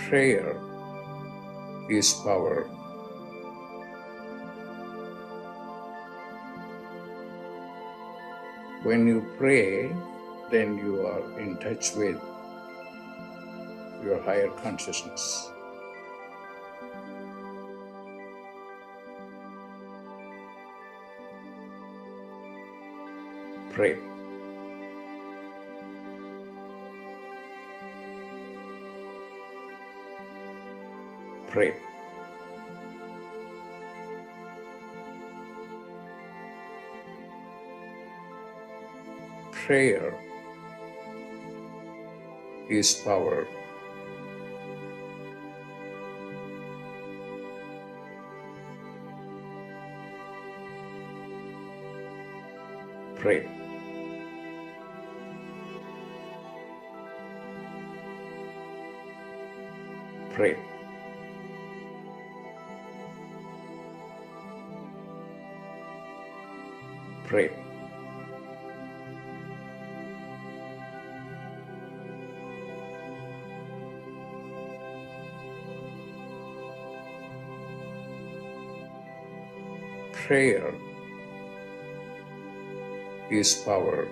Prayer is power. When you pray, then you are in touch with your higher consciousness. Pray. Pray. Prayer is power. Pray. Pray. Pray. Prayer is power.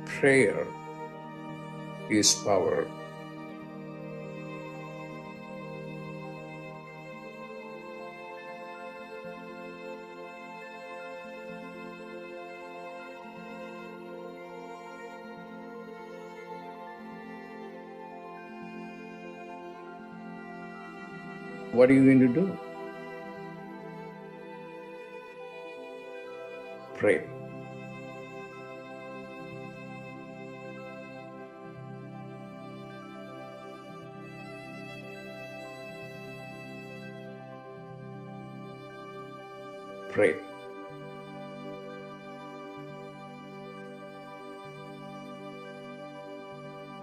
Prayer is power. What are you going to do? Pray. Pray.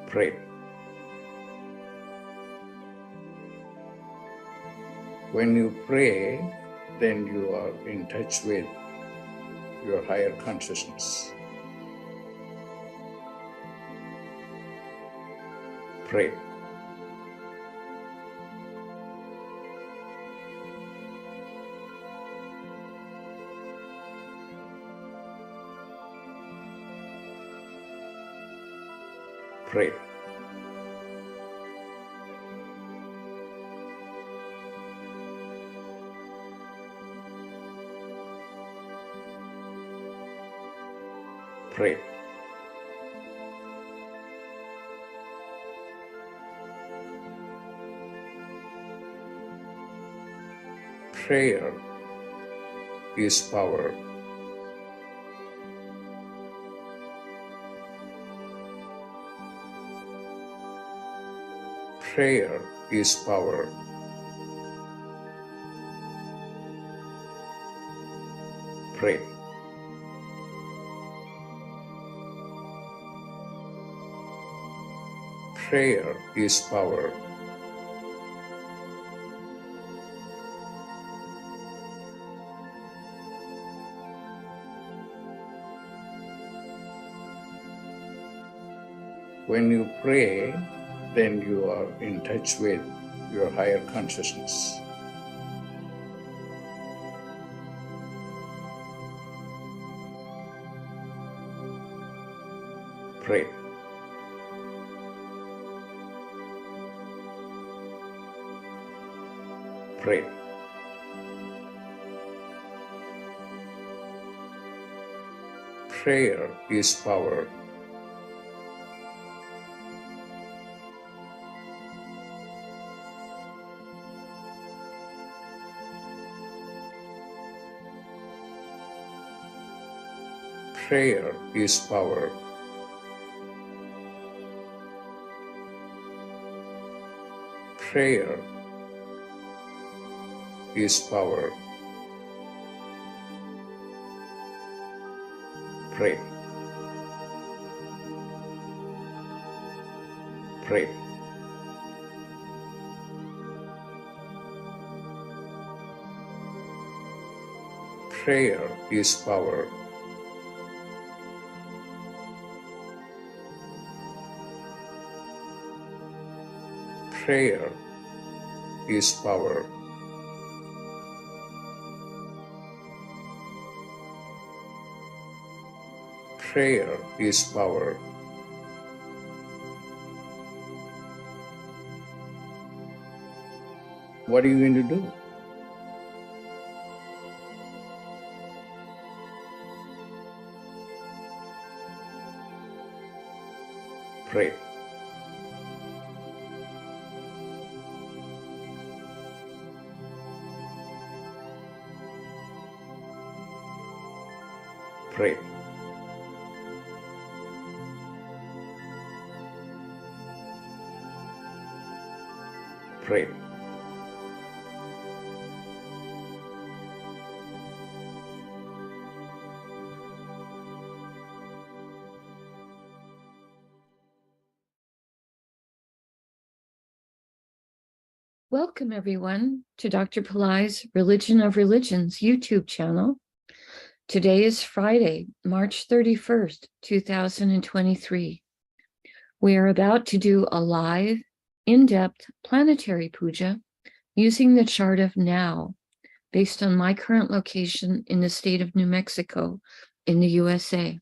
Pray. When you pray, then you are in touch with your higher consciousness. Pray. Pray. Pray. Prayer is power. Prayer is power. Pray. Prayer is power. When you pray, then you are in touch with your higher consciousness. Pray. Pray. Prayer is power. Prayer is power. Prayer is power. Pray. Pray. Prayer is power. Prayer is power. Prayer is power. What are you going to do? Pray. Pray. Pray. Welcome, everyone, to Dr. Pillai's Religion of Religions YouTube channel. Today is Friday, March 31st, 2023. We are about to do a live, in-depth planetary puja using the chart of now, based on my current location in the state of New Mexico in the USA.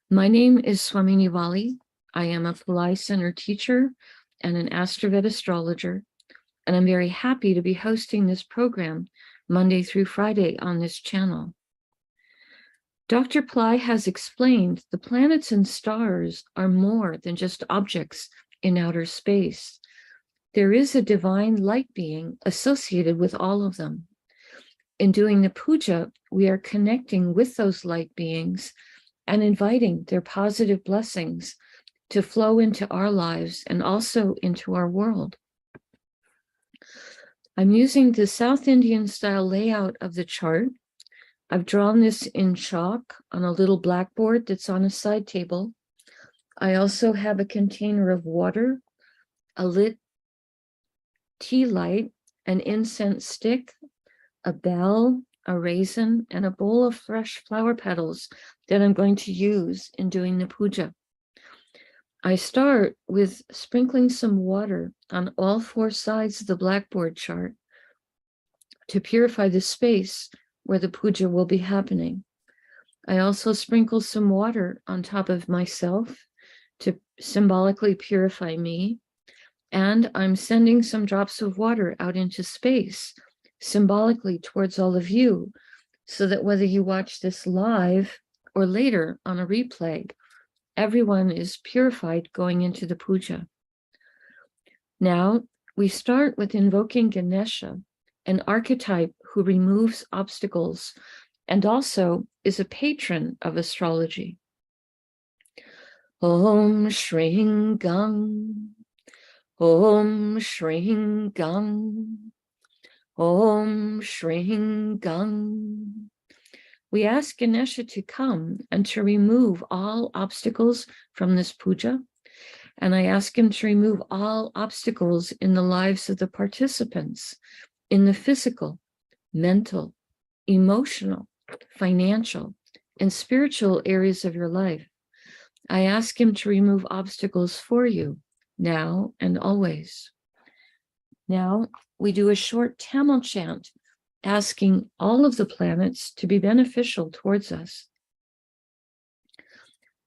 My name is Swamini Valli. I am a Pillai Center teacher and an AstroVed astrologer, and I'm very happy to be hosting this program Monday through Friday on this channel. Dr. Pillai has explained the planets and stars are more than just objects in outer space. There is a divine light being associated with all of them. In doing the puja, we are connecting with those light beings and inviting their positive blessings to flow into our lives and also into our world. I'm using the South Indian style layout of the chart. I've drawn this in chalk on a little blackboard that's on a side table. I also have a container of water, a lit tea light, an incense stick, a bell, a raisin, and a bowl of fresh flower petals that I'm going to use in doing the puja. I start with sprinkling some water on all four sides of the blackboard chart to purify the space where the puja will be happening. I also sprinkle some water on top of myself to symbolically purify me, and I'm sending some drops of water out into space, symbolically towards all of you, so that whether you watch this live or later on a replay, everyone is purified going into the puja. Now, we start with invoking Ganesha, an archetype who removes obstacles and also is a patron of astrology. Om Shring Gang, Om Shring Gang, Om Shring Gang. We ask Ganesha to come and to remove all obstacles from this puja. And I ask him to remove all obstacles in the lives of the participants, in the physical, mental, emotional, financial, and spiritual areas of your life. I ask him to remove obstacles for you now and always. Now we do a short Tamil chant asking all of the planets to be beneficial towards us.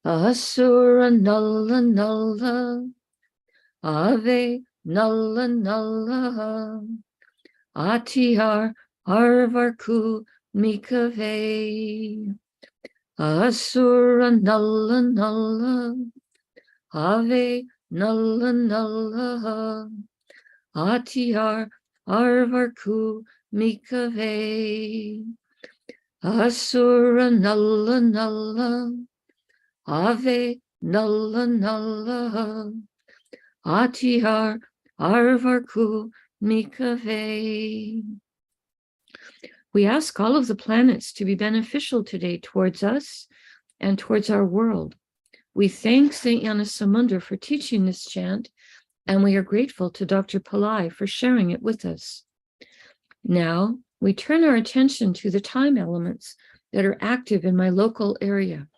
Asura Nalla Nalla, Ave Nalla Nalla, Atihar Arvarku Mikave. Asura Nalla Nalla, Ave Nalla Nalla, Atihar Arvarku Mikave. Asura Nalla Nalla, Ave Nalla Nalla, Atihar Arvarku Mikave. We ask all of the planets to be beneficial today towards us and towards our world. We thank St. Yanasamundar for teaching this chant, and we are grateful to Dr. Pillai for sharing it with us. Now, we turn our attention to the time elements that are active in my local area.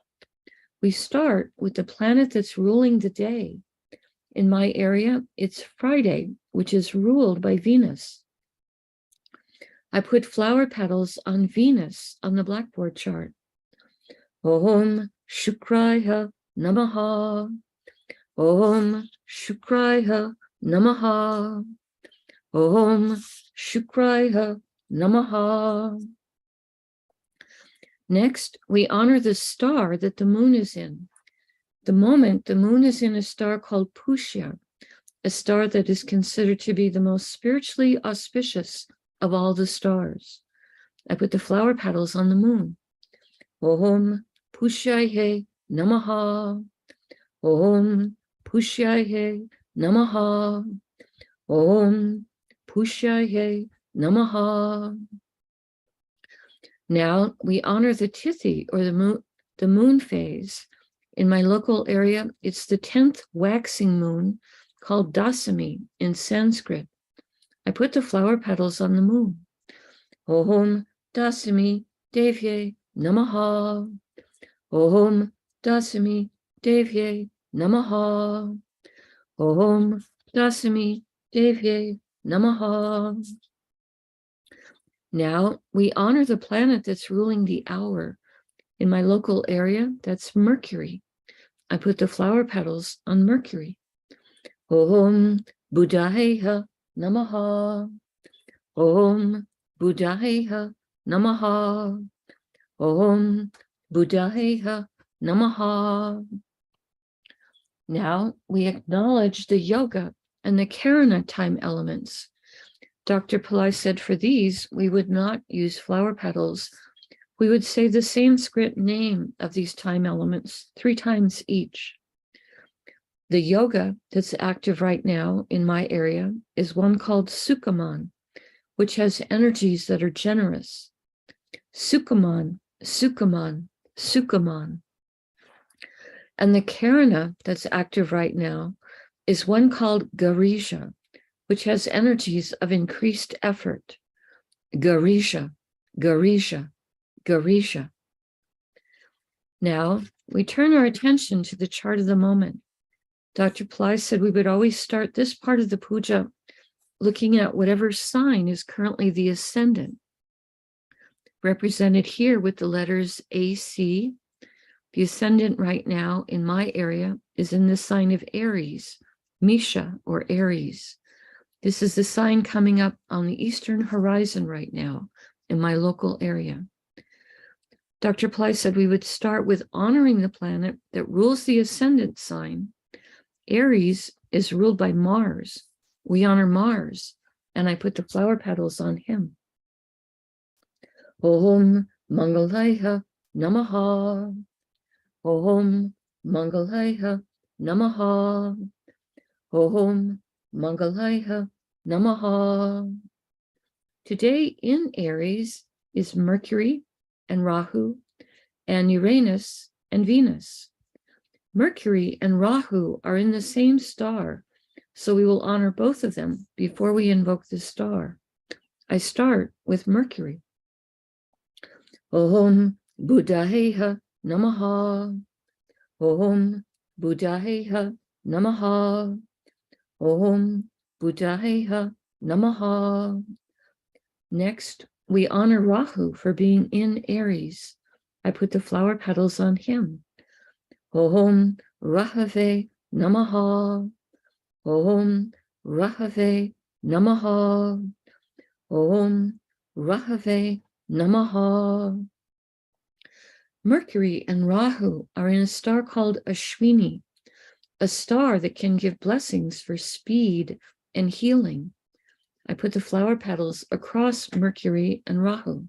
We start with the planet that's ruling the day. In my area, it's Friday, which is ruled by Venus. I put flower petals on Venus on the blackboard chart. Om Shukraya Namaha. Om Shukraya Namaha. Om Shukraya Namaha. Next, we honor the star that the moon is in. The moment the moon is in a star called Pooja, a star that is considered to be the most spiritually auspicious of all the stars. I put the flower petals on the moon. Om Pushyaye Namaha. Om Pushyaye Namaha. Om Pushyaye Namaha. Now we honor the Tithi, or the moon phase. In my local area, it's the 10th waxing moon, called Dasami in Sanskrit. I put the flower petals on the moon. Om Dasami Devye Namaha. Om Dasami Devye Namaha. Om Dasami Devye Namaha. Now we honor the planet that's ruling the hour. In my local area, that's Mercury. I put the flower petals on Mercury. Om Buddhaya Namaha. Om Buddhaya Namaha. Om Buddhaya Namaha. Now we acknowledge the yoga and the Karana time elements. Dr. Pillai said for these, we would not use flower petals. We would say the Sanskrit name of these time elements 3 times each. The yoga that's active right now in my area is one called Sukaman, which has energies that are generous. Sukaman, Sukaman, Sukaman. And the Karana that's active right now is one called Garisha, which has energies of increased effort. Garisha, Garisha, Garisha. Now, we turn our attention to the chart of the moment. Dr. Pillai said we would always start this part of the puja looking at whatever sign is currently the ascendant, represented here with the letters AC. The ascendant right now in my area is in the sign of Aries, Misha or Aries. This is the sign coming up on the eastern horizon right now in my local area. Dr. Pillai said we would start with honoring the planet that rules the ascendant sign. Aries is ruled by Mars. We honor Mars, and I put the flower petals on him. Om Mangalaya Namaha. Om Mangalaya Namaha. Om Mangalaya Namaha. Today in Aries is Mercury and Rahu and Uranus and Venus. Mercury and Rahu are in the same star, so we will honor both of them before we invoke the star. I start with Mercury. Om Buddhaya Namaha. Om Buddhaya Namaha. Om Buddhaya Namaha. Next, we honor Rahu for being in Aries. I put the flower petals on him. Om Rahave Namaha. Om Rahave Namaha. Om Rahave Namaha. Mercury and Rahu are in a star called Ashwini, a star that can give blessings for speed and healing. I put the flower petals across Mercury and Rahu.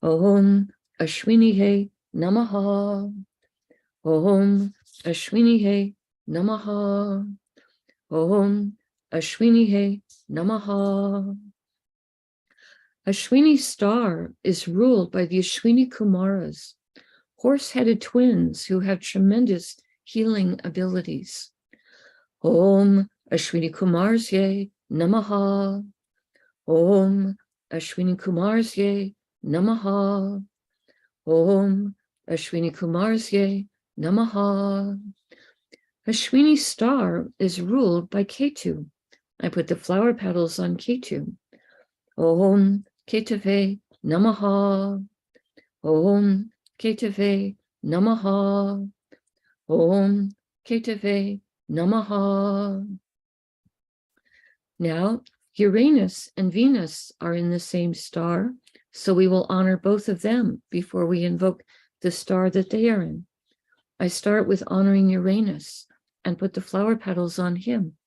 Om Ashwinihe Namaha. Om Ashwinihe Namaha. Om Ashwinihe Namaha. Ashwini star is ruled by the Ashwini Kumaras, horse-headed twins who have tremendous healing abilities. Om Ashwini Kumarsye Namaha. Om Ashwini Kumarsye Namaha. Om Ashwini Kumarsye Namaha. Ashwini star is ruled by Ketu. I put the flower petals on Ketu. Om Ketave Namaha. Om Ketave Namaha. Om Ketave Namaha. Now, Uranus and Venus are in the same star, so we will honor both of them before we invoke the star that they are in. I start with honoring Uranus and put the flower petals on him.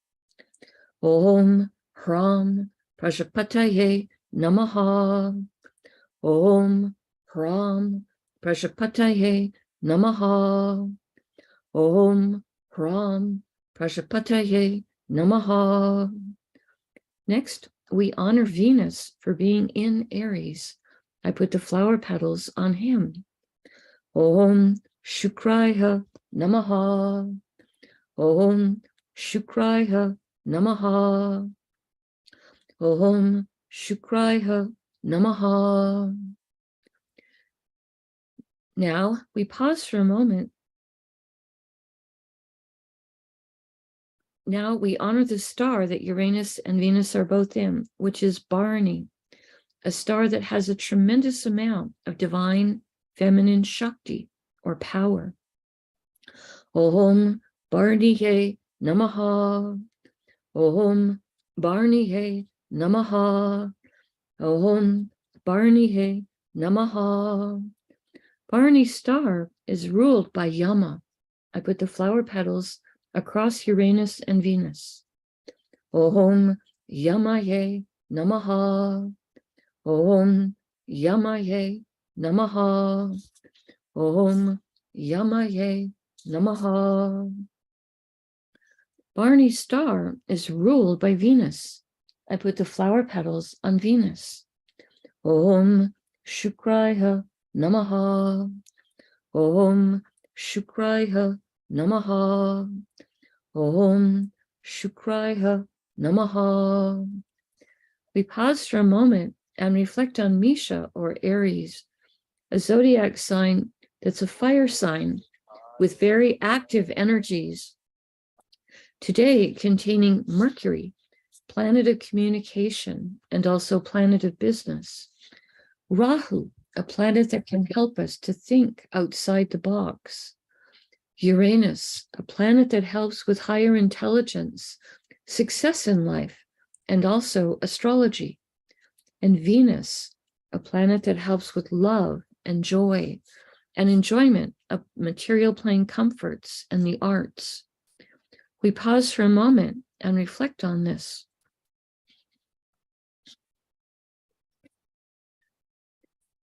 Om Hram Prajapataye Namaha. Om Hram Prajapataye Namaha. Om Hram Prajapataye Namaha. Next, we honor Venus for being in Aries. I put the flower petals on him. Om Shukraya Namaha. Om Shukraya Namaha. Om Shukraya Namaha. Now we pause for a moment. Now we honor the star that Uranus and Venus are both in, which is Bharani, a star that has a tremendous amount of divine feminine Shakti or power. Om Bharaniye Namaha. Om Bharaniye Namaha. Om Bharaniye Namaha. Bharani star is ruled by Yama. I put the flower petals across Uranus and Venus. Om Yamaye Namaha. Om Yamaye Namaha. Om Yamaye Namaha. Bharani star is ruled by Venus. I put the flower petals on Venus. Om Shukraya Namaha. Om Shukraya Namaha. Om Shukraya Namaha. We pause for a moment and reflect on Misha or Aries, a zodiac sign that's a fire sign with very active energies. Today, containing Mercury, planet of communication, and also planet of business. Rahu, a planet that can help us to think outside the box. Uranus, a planet that helps with higher intelligence, success in life, and also astrology. And Venus, a planet that helps with love and joy and enjoyment of material plane comforts and the arts. We pause for a moment and reflect on this.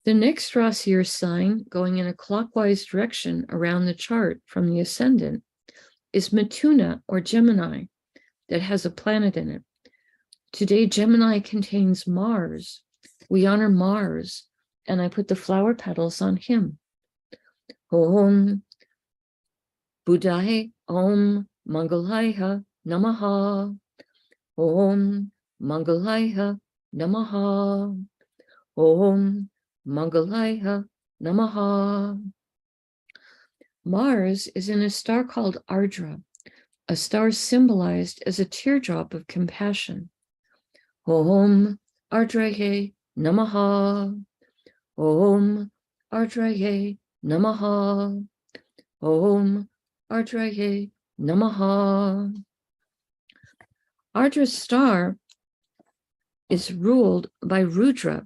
The next Rasi or sign, going in a clockwise direction around the chart from the ascendant, is Mithuna or Gemini that has a planet in it. Today, Gemini contains Mars. We honor Mars, and I put the flower petals on him. Om Buddhaye Om Mangalaya Namaha. Om Mangalaya Namaha. Om Mangalaya Namaha. Mars is in a star called Ardra, a star symbolized as a teardrop of compassion. Om Ardraye Namaha. Om Ardraye Namaha. Om Ardraye Namaha. Ardra's star is ruled by Rudra,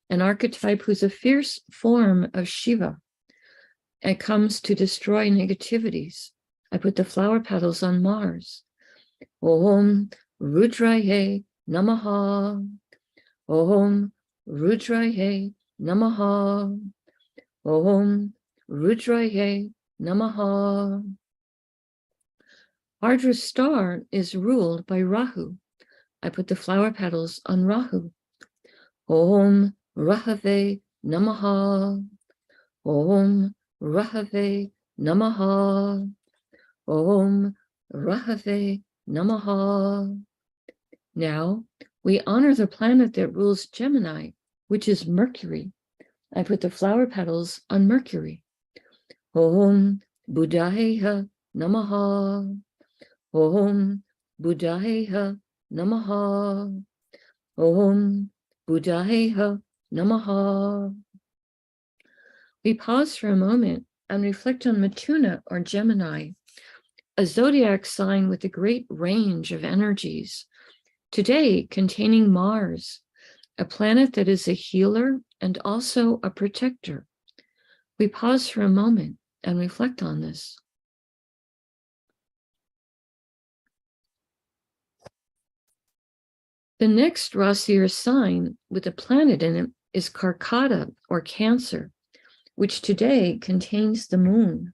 an archetype who's a fierce form of Shiva and comes to destroy negativities. I put the flower petals on Mars. Om Rudraye Namaha. Om Rudraye Namaha. Om Rudraye Namaha. Ardra's star is ruled by Rahu. I put the flower petals on Rahu. Om Rahave Namaha. Om Rahave Namaha. Om Rahave Namaha. Now We honor the planet that rules Gemini, which is Mercury. I put the flower petals on Mercury. Om Buddhaya Namaha. Om Buddhaya Namaha. Om Buddhaya Namaha. We pause for a moment and reflect on Mituna or Gemini, a zodiac sign with a great range of energies, today containing Mars, a planet that is a healer and also a protector. We pause for a moment and reflect on this. The next Rasi or sign with a planet in it is Karkata or Cancer, which today contains the moon.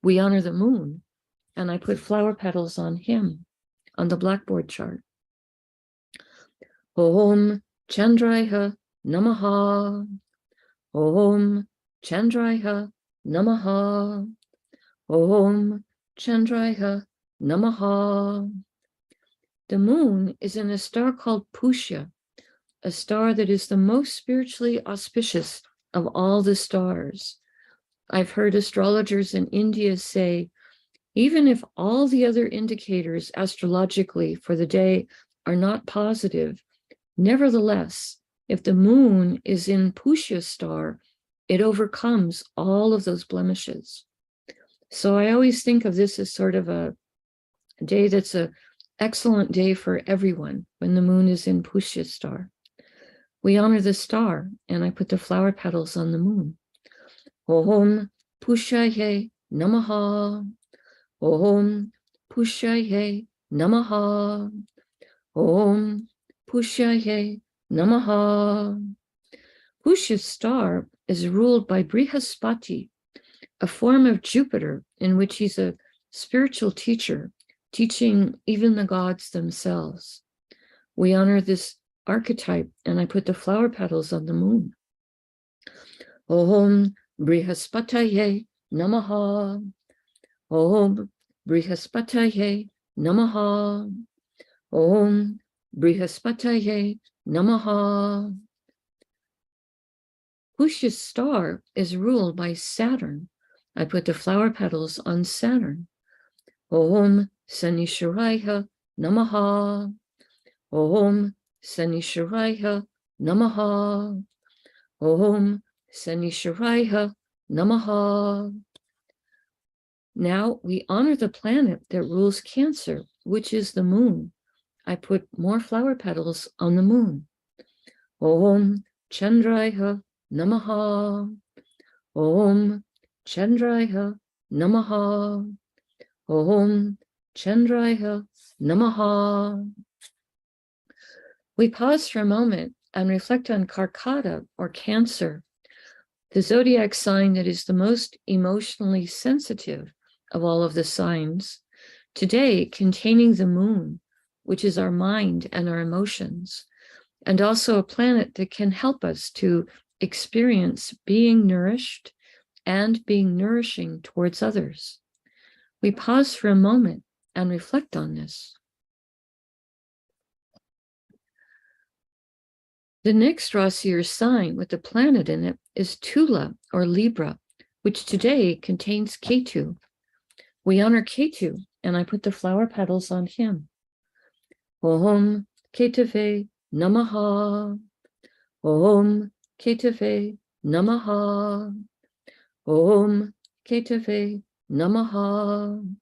We honor the moon, and I put flower petals on him on the blackboard chart. Om Chandraya Namaha. Om Chandraya Namaha. Om Chandraya Namaha. The moon is in a star called Pusha, a star that is the most spiritually auspicious of all the stars. I've heard astrologers in India say, even if all the other indicators astrologically for the day are not positive, nevertheless, if the moon is in Pusha star, it overcomes all of those blemishes. So I always think of this as sort of a day that's an excellent day for everyone when the moon is in Pusha star. We honor the star, and I put the flower petals on the moon. Om Pushaye Namaha. Om Pushaye Namaha. Om Pushaye Namaha. Pusha's star is ruled by Brihaspati, a form of Jupiter in which he's a spiritual teacher, teaching even the gods themselves. We honor this archetype, and I put the flower petals on the moon. Om Brihaspataye Namaha. Om Brihaspataye Namaha. Om Brihaspataye Namaha. Pusha's star is ruled by Saturn. I put the flower petals on Saturn. Om Sanisharaya Namaha. Om Sanisharaya Namaha. Om Sanisharaya Namaha. Now we honor the planet that rules Cancer, which is the moon. I put more flower petals on the moon. Om Chandraya Namaha. Om Chandraya Namaha. Om Chandraya Namaha. We pause for a moment and reflect on Karkata or Cancer, the zodiac sign that is the most emotionally sensitive of all of the signs, today containing the moon, which is our mind and our emotions, and also a planet that can help us to experience being nourished and being nourishing towards others. We pause for a moment and reflect on this. The next Rasi or sign with the planet in it is Tula or Libra, which today contains Ketu. We honor Ketu, and I put the flower petals on him. Om Ketave Namaha. Om Ketave Namaha. Om Ketave Namaha.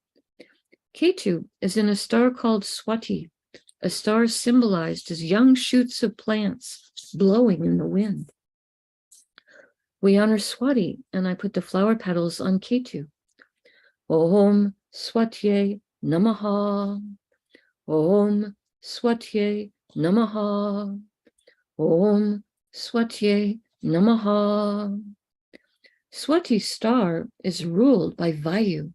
Ketu is in a star called Swati, a star symbolized as young shoots of plants blowing in the wind. We honor Swati, and I put the flower petals on Ketu. Om Swatye Namaha. Om Swatye Namaha. Om Swatye Namaha. Swati's star is ruled by Vayu,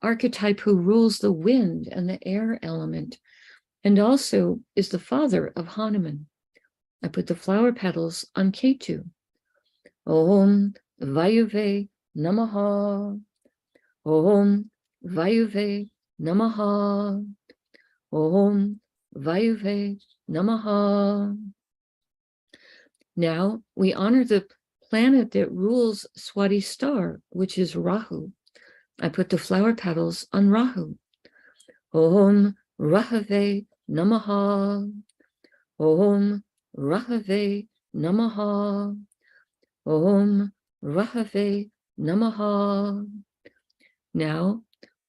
archetype who rules the wind and the air element, and also is the father of Hanuman. I put the flower petals on Ketu. Om Vayuve Namaha. Om Vayuve Namaha. Om Vayuve Namaha. Now we honor the planet that rules Swati star, which is Rahu. I put the flower petals on Rahu. Om Rahave Namaha. Om Rahave Namaha. Om Rahave Namaha. Now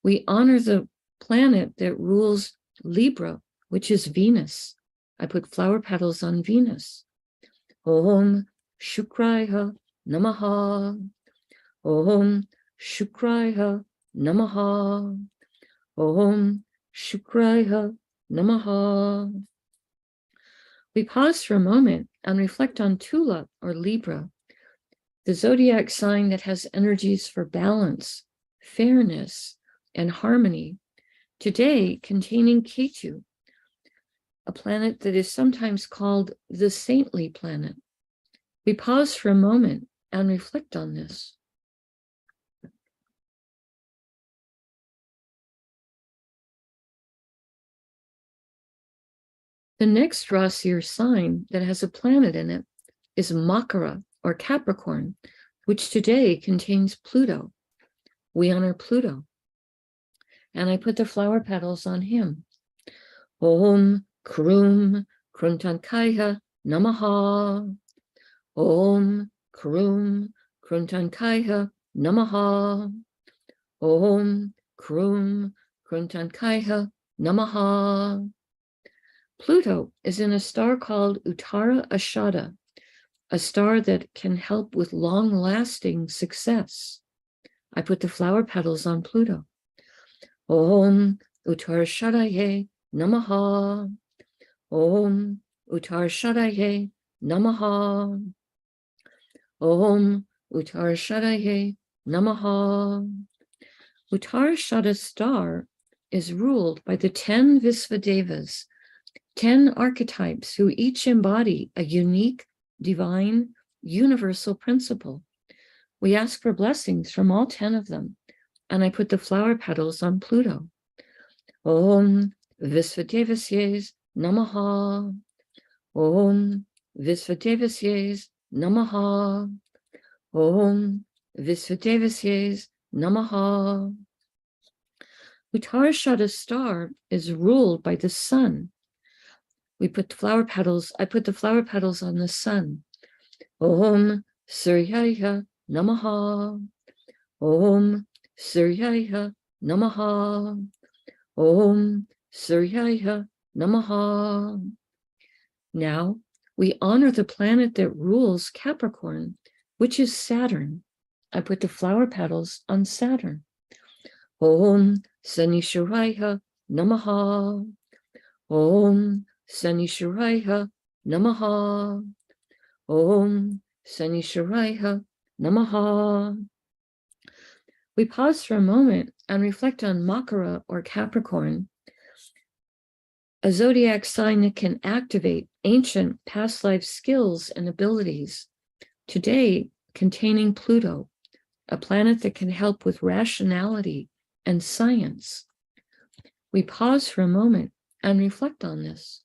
we honor the planet that rules Libra, which is Venus. I put flower petals on Venus. Om Shukraya Namaha. Om Shukraya Namaha. Om Shukraya Namaha. We pause for a moment and reflect on Tula or Libra, the zodiac sign that has energies for balance, fairness, and harmony, today containing Ketu, a planet that is sometimes called the saintly planet. We pause for a moment and reflect on this. The next Rasi or sign that has a planet in it is Makara or Capricorn, which today contains Pluto. We honor Pluto. And I put the flower petals on him. Om Krum Kruntankaya Namaha. Om Krum Kruntankaya Namaha. Om Krum Kruntankaya Namaha. Pluto is in a star called Uttara Ashada, a star that can help with long-lasting success. I put the flower petals on Pluto. Om Uttara Ashadaye Namaha. Om Uttara Ashadaye Namaha. Om Uttara Ashadaye Namaha. Uttara Ashada star is ruled by the 10 Visvadevas, 10 archetypes who each embody a unique, divine, universal principle. We ask for blessings from all 10 of them, and I put the flower petals on Pluto. Om Visvadevasye Namaha. Om Visvadevasye Namaha. Om Visvadevasye Namaha. Uttara Ashada star is ruled by the sun. I put the flower petals on the sun. Om Suryaya Namaha. Om Suryaya Namaha. Om Suryaya Namaha. Now we honor the planet that rules Capricorn, which is Saturn. I put the flower petals on Saturn. Om Sanishwaraya Namaha. Om Sanishwaraya Namaha. Om Sanishwaraya Namaha. We pause for a moment and reflect on Makara or Capricorn, a zodiac sign that can activate ancient past life skills and abilities, today containing Pluto, a planet that can help with rationality and science. We pause for a moment and reflect on this.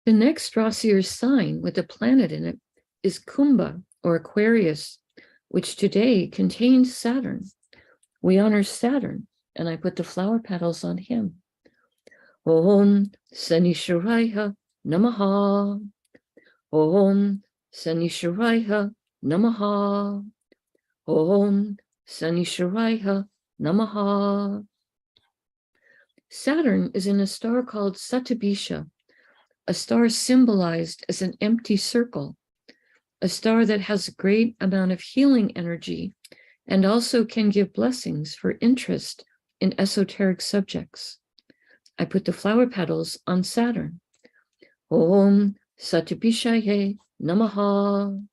The next Rasi or sign with a planet in it is Kumbha or Aquarius, which today contains Saturn. We honor Saturn, and I put the flower petals on him. Om Sanishwaraya Namaha. Om Sanishwaraya Namaha. Om Sanishwaraya Namaha. Saturn is in a star called Satabisha, a star symbolized as an empty circle, a star that has a great amount of healing energy and also can give blessings for interest in esoteric subjects. I put the flower petals on Saturn. Om Satabishaye Namaha.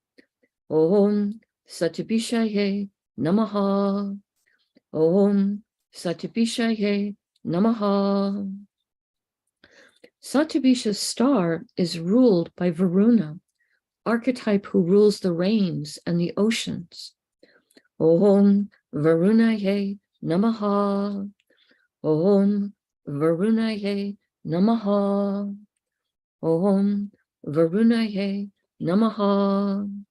Om Satabishaye Namaha. Om Satabishaye Namaha. Satabisha's star is ruled by Varuna, archetype who rules the rains and the oceans. Om Varunaye Namaha. Om Varunaye Namaha. Om Varunaye Namaha.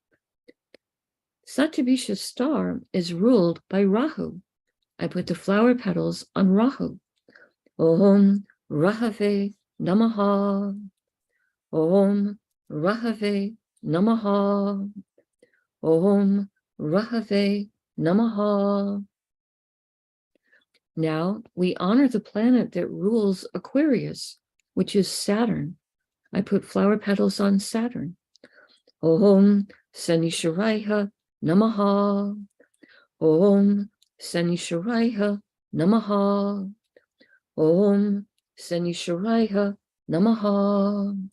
Satyabhisha's star is ruled by Rahu. I put the flower petals on Rahu. Om Rahave Namaha. Om Rahave Namaha. Om Rahave Namaha. Now we honor the planet that rules Aquarius, which is Saturn. I put flower petals on Saturn. Om Sanisharaiha Namaha. Om Sanisharaiha Namaha. Om Sanisharaiha Namaha.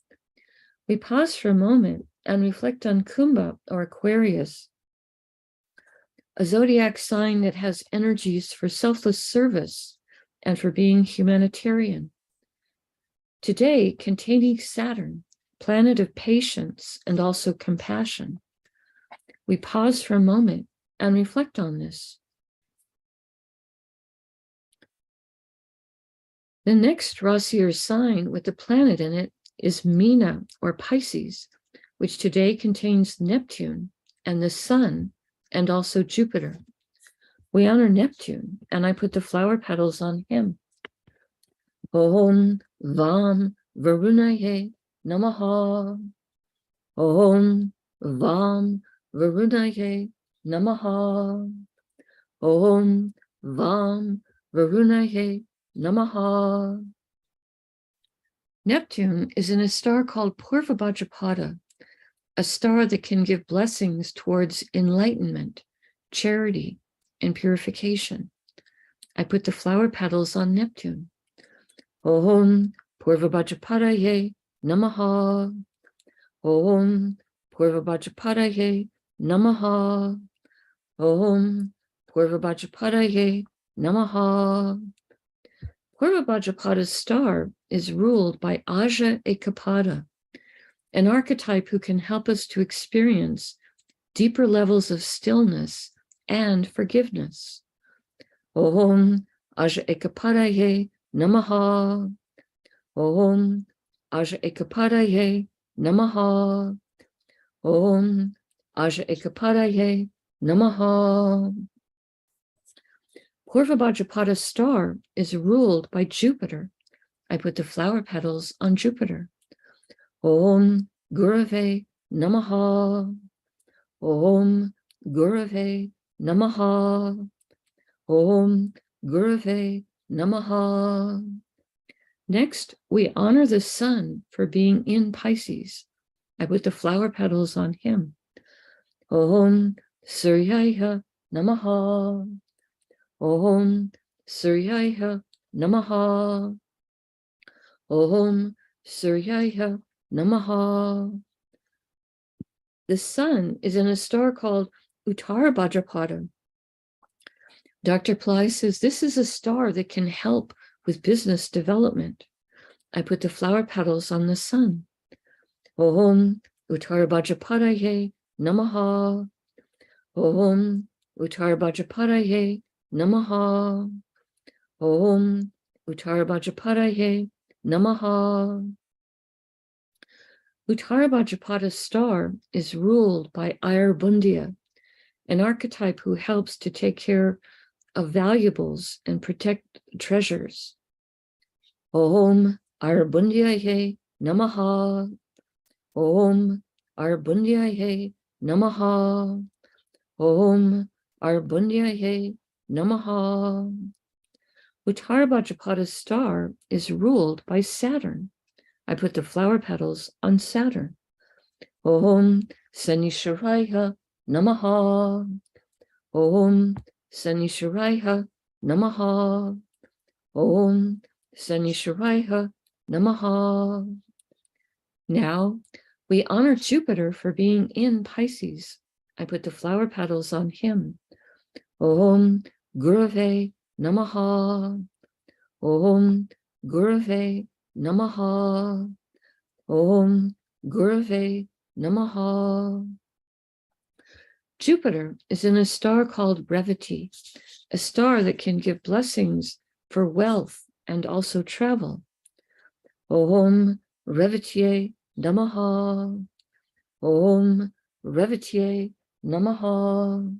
We pause for a moment and reflect on Kumbha or Aquarius, a zodiac sign that has energies for selfless service and for being humanitarian. Today, containing Saturn, planet of patience and also compassion. We pause for a moment and reflect on this. The next Rasi or sign with the planet in it is Meena or Pisces, which today contains Neptune and the Sun and also Jupiter. We honor Neptune, and I put the flower petals on him. Om Vam Varunaye Namaha. Om Vam Varunaye Namaha. Om Vam Varunaye Namaha. Neptune is in a star called Purvabhadrapada, a star that can give blessings towards enlightenment, charity, and purification. I put the flower petals on Neptune. Om Purvabhadrapadaye Namaha. Om Purvabhadrapadaye Namaha. Om Purvabhadrapadaye Namaha. Purvabhadrapada's star is ruled by Aja Ekapada, an archetype who can help us to experience deeper levels of stillness and forgiveness. Om Aja Ekapadaye Namaha. Om Aja Ekapadaye Namaha. Om Aja Ekapadaye Namaha. Purvabhadrapada's star is ruled by Jupiter. I put the flower petals on Jupiter. Om Gurave Namaha. Om Gurave Namaha. Om Gurave Namaha. Next, we honor the Sun for being in Pisces. I put the flower petals on him. Om Suryaya Namaha. Om Suryaya Namaha. Om Suryaya Namaha. The Sun is in a star called Uttara Bhadrapada. Dr. Pillai says this is a star that can help with business development. I put the flower petals on the Sun. Om Uttara Bhadrapadaye Namaha. Om Uttara Bhadrapadaye Namaha. Om Uttara Bhadrapadaye Namaha. Uttara Bhadrapada's star is ruled by Ayarbundya, an archetype who helps to take care of valuables and protect treasures. Om Ayarbundyaye Namaha. Om Ayarbundyaye Namaha. Om Ayarbundyaye Namaha. Uttara Bhadrapada's star is ruled by Saturn. I put the flower petals on Saturn. Om Sanisharaiha Namaha. Om Sanisharaiha Namaha. Om Sanisharaiha Namaha. Now we honor Jupiter for being in Pisces. I put the flower petals on him. Om Gurave Namaha. Om Gurave Namaha. Om Gurave Namaha. Jupiter is in a star called Revati, a star that can give blessings for wealth and also travel. Om Revatye Namaha. Om Revatye Namaha.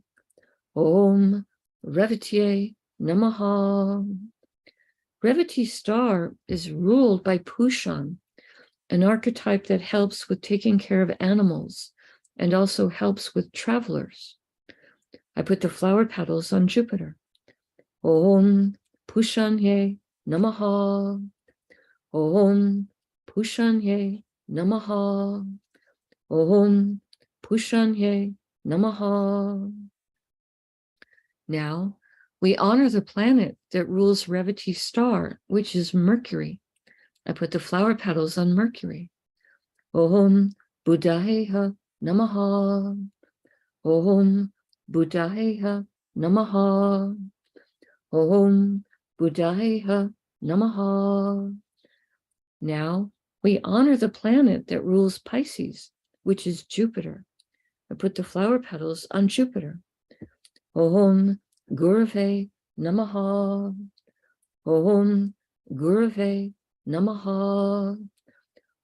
Om Revatye Namaha. Revati star is ruled by Pushan, an archetype that helps with taking care of animals and also helps with travelers. I put the flower petals on Jupiter. Om Pushanye Namaha. Om Pushanye Namaha. Om Pushanye Namaha. Now, we honor the planet that rules Revati's star, which is Mercury. I put the flower petals on Mercury. Om Buddhayeha Namaha. Om Buddhayeha Namaha. Om Buddhayeha Namaha. Now, we honor the planet that rules Pisces, which is Jupiter. I put the flower petals on Jupiter. Om Gurave Namaha. Om Gurave Namaha.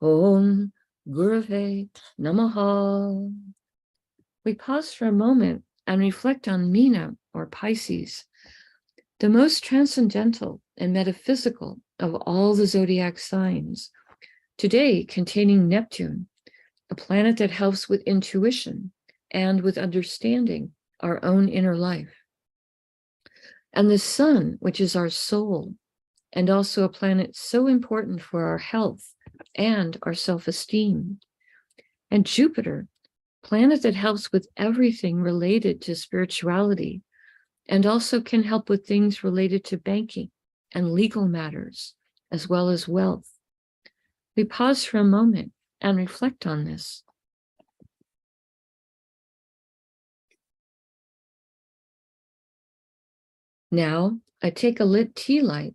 Om Gurave Namaha. We pause for a moment and reflect on Meena, or Pisces, the most transcendental and metaphysical of all the zodiac signs, today containing Neptune, a planet that helps with intuition and with understanding our own inner life. And the sun, which is our soul, and also a planet so important for our health and our self-esteem. And Jupiter, planet that helps with everything related to spirituality, and also can help with things related to banking and legal matters, as well as wealth. We pause for a moment and reflect on this. Now, I take a lit tea light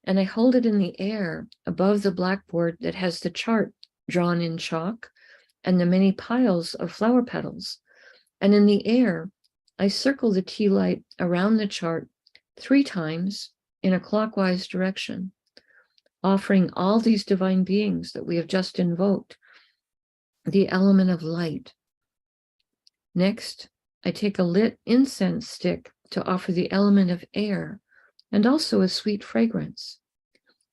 and I hold it in the air above the blackboard that has the chart drawn in chalk and the many piles of flower petals. And in the air, I circle the tea light around the chart 3 times in a clockwise direction, offering all these divine beings that we have just invoked the element of light. Next, I take a lit incense stick to offer the element of air and also a sweet fragrance.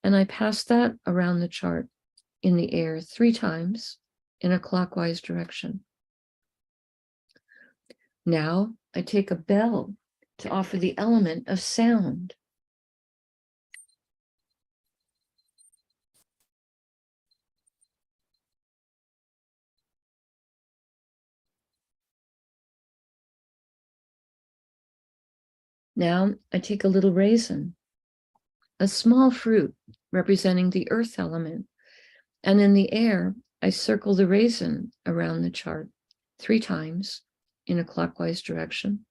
And I pass that around the chart in the air 3 times in a clockwise direction. Now I take a bell to offer the element of sound. Now I take a little raisin, a small fruit representing the earth element, and in the air, I circle the raisin around the chart 3 times in a clockwise direction.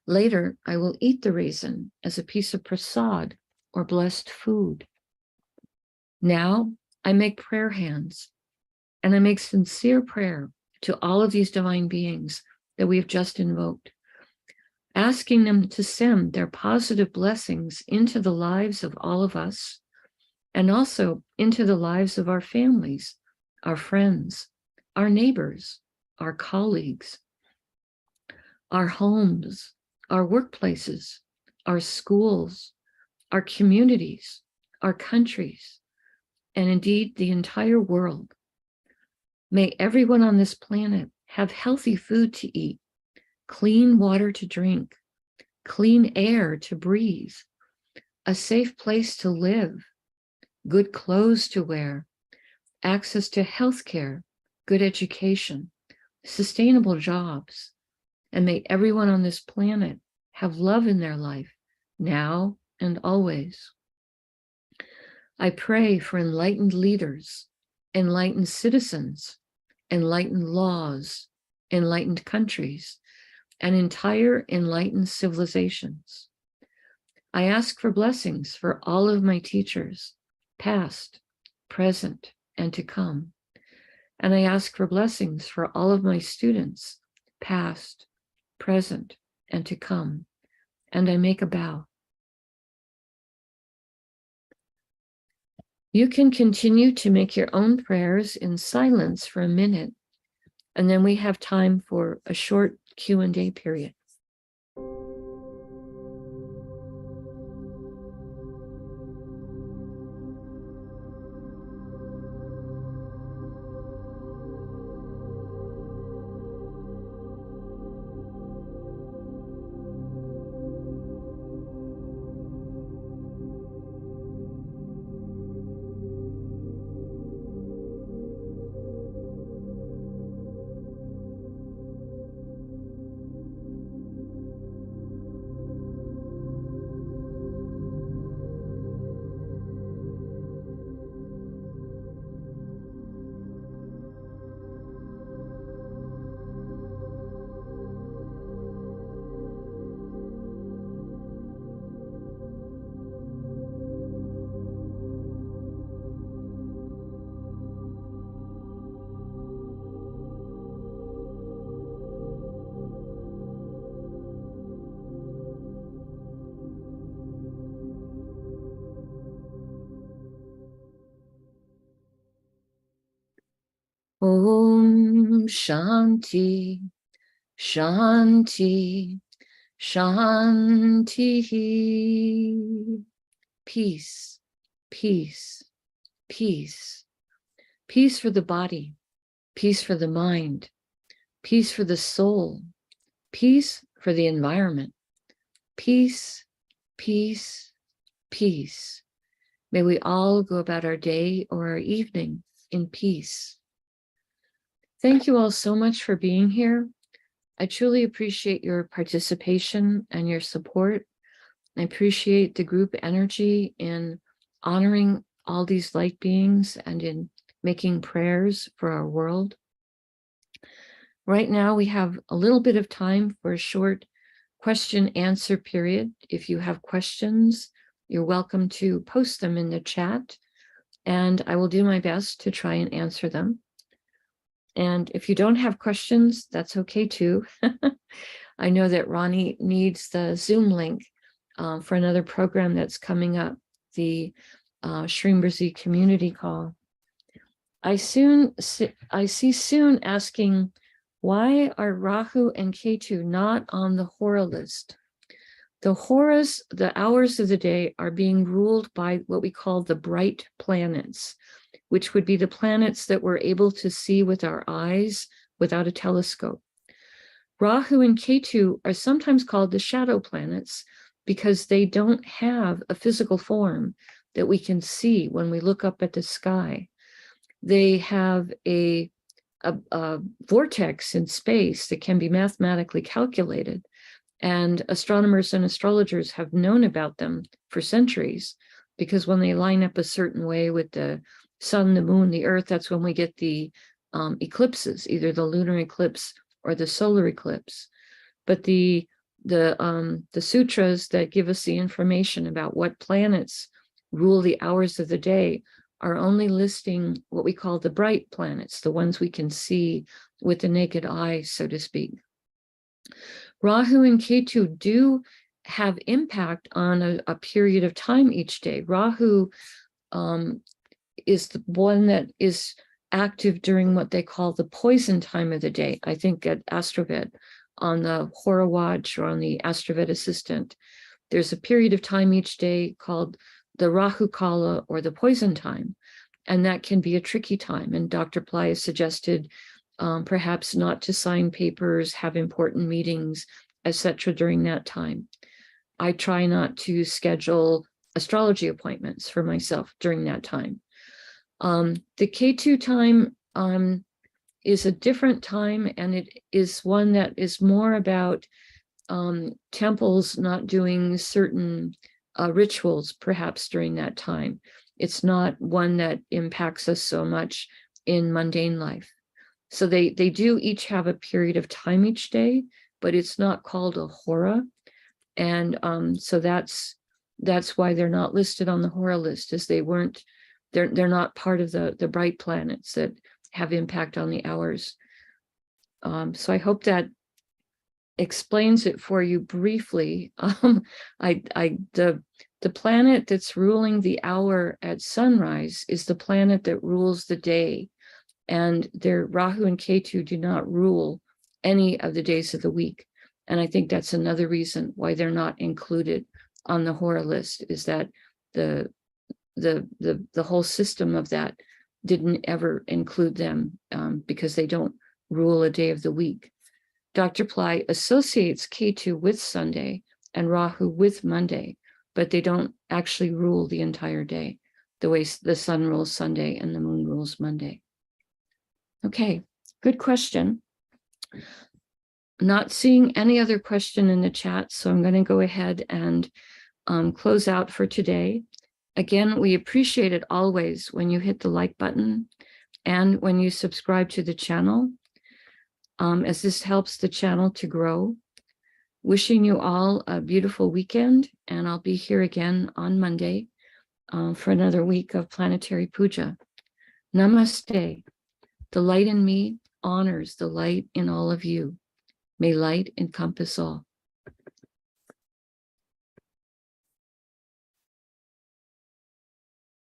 Later, I will eat the raisin as a piece of prasad or blessed food. Now I make prayer hands, and I make sincere prayer to all of these divine beings that we have just invoked, asking them to send their positive blessings into the lives of all of us, and also into the lives of our families, our friends, our neighbors, our colleagues, our homes, our workplaces, our schools, our communities, our countries, and indeed the entire world. May everyone on this planet have healthy food to eat, clean water to drink, clean air to breathe, a safe place to live, good clothes to wear, access to healthcare, good education, sustainable jobs, and may everyone on this planet have love in their life now and always. I pray for enlightened leaders, enlightened citizens, enlightened laws, enlightened countries, and entire enlightened civilizations. I ask for blessings for all of my teachers, past, present, and to come. And I ask for blessings for all of my students, past, present, and to come. And I make a bow. You can continue to make your own prayers in silence for a minute, and then we have time for a short Q&A period. Om Shanti, Shanti, Shanti. Peace, peace, peace. Peace for the body, peace for the mind, peace for the soul, peace for the environment. Peace, peace, peace. May we all go about our day or our evening in peace. Thank you all so much for being here. I truly appreciate your participation and your support. I appreciate the group energy in honoring all these light beings and in making prayers for our world. Right now, we have a little bit of time for a short question-answer period. If you have questions, you're welcome to post them in the chat, and I will do my best to try and answer them. And if you don't have questions, that's okay too. I know that Ronnie needs the Zoom link for another program that's coming up, the Shrimberzi community call. I see Soon asking, why are Rahu and Ketu not on the Hora list? The Horas, the hours of the day, are being ruled by what we call the bright planets, which would be the planets that we're able to see with our eyes without a telescope. Rahu and Ketu are sometimes called the shadow planets because they don't have a physical form that we can see when we look up at the sky. They have a vortex in space that can be mathematically calculated, and astronomers and astrologers have known about them for centuries, because when they line up a certain way with the sun, the moon, the earth, that's when we get the eclipses, either the lunar eclipse or the solar eclipse. But the sutras that give us the information about what planets rule the hours of the day are only listing what we call the bright planets, the ones we can see with the naked eye, so to speak. Rahu and Ketu do have impact on a period of time each day. Rahu is the one that is active during what they call the poison time of the day. I think at AstroVed, on the Hora Watch or on the AstroVed Assistant, there's a period of time each day called the Rahu Kala or the poison time, and that can be a tricky time. And Dr. Pillai has suggested perhaps not to sign papers, have important meetings, etc. during that time. I try not to schedule astrology appointments for myself during that time. The Ketu time is a different time, and it is one that is more about temples not doing certain rituals perhaps during that time. It's not one that impacts us so much in mundane life. So they do each have a period of time each day, but it's not called a Hora. And so that's why they're not listed on the Hora list, as they're not part of the bright planets that have impact on the hours. So I hope that explains it for you briefly. The planet that's ruling the hour at sunrise is the planet that rules the day, and their Rahu and Ketu do not rule any of the days of the week. And I think that's another reason why they're not included on the Hora list, is that the whole system of that didn't ever include them, because they don't rule a day of the week. Dr. Pillai associates Ketu with Sunday and Rahu with Monday, but they don't actually rule the entire day, the way the sun rules Sunday and the moon rules Monday. Okay, good question. Not seeing any other question in the chat, so I'm going to go ahead and close out for today. Again, we appreciate it always when you hit the like button and when you subscribe to the channel, as this helps the channel to grow. Wishing you all a beautiful weekend, and I'll be here again on Monday for another week of Planetary Pooja. Namaste. The light in me honors the light in all of you. May light encompass all.